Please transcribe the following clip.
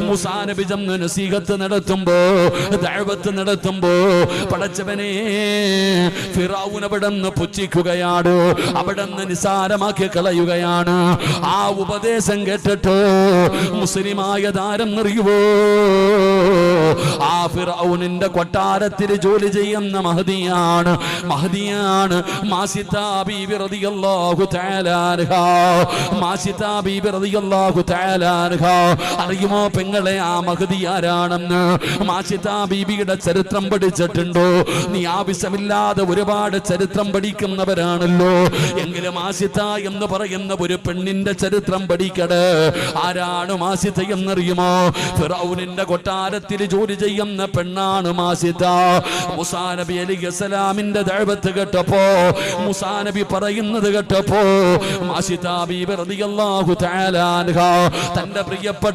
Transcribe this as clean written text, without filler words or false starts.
മൂസാ നബി ചെന്ന് നസീഹത്ത് നടത്തുമ്പോ ദഅവത്ത് നടത്തുമ്പോ പടച്ചവനെ ഫിറഔൻ അവിടുന്ന് പുച്ഛിക്കുകയാണ്, അവിടുന്ന് നിസാരമാക്കി കളയുകയാണ്. ആ ഉപദേശം കേട്ടിട്ട് മുസ്ലിമായതാരെന്നറിയുവോ? ആ ഫിറഔനിന്റെ കൊട്ടാരത്തിൽ ജോലി ചെയ്യുന്ന മഹദിയാണ് മാസിത്താ ബീബി റളിയല്ലാഹു തആല അൻഹാ. മാസിത്താ ബീബി റളിയല്ലാഹു തആല അൻഹാ. അറിയുമോ പെങ്ങളെ ആ മഹദി ആരാണെന്ന്? മാസിത്താ ബീബിയുടെ ചരിത്രം പഠിച്ചിട്ടുണ്ടോ? നീ ആവശ്യമില്ലാതെ ഒരുപാട് ചരിത്രം പഠിക്കുന്നവരാണല്ലോ. എങ്കിലും മാസിത്ത എന്ന് പറയുന്ന ഒരു പെണ്ണിന്റെ ചരിത്രം പഠിക്കടേ. ആരാണ് മാസിത്ത എന്നറിയുമോ? ഫിറഔനിന്റെ കൊട്ടാരത്തിൽ ജോലി ചെയ്യുന്ന പെണ്ണാണ് മാസിത്ത. മൂസാ നബി അലൈഹിസ്സലാമിന്റെ ദഅവത്ത് കേട്ടപ്പോ, മൂസാ നബി പറയുന്നത് കേട്ടപ്പോ മാസിത്ത ബീബി റളിയല്ലാഹു തആല അൻഹാ തന്റെ പ്രിയപ്പെട്ട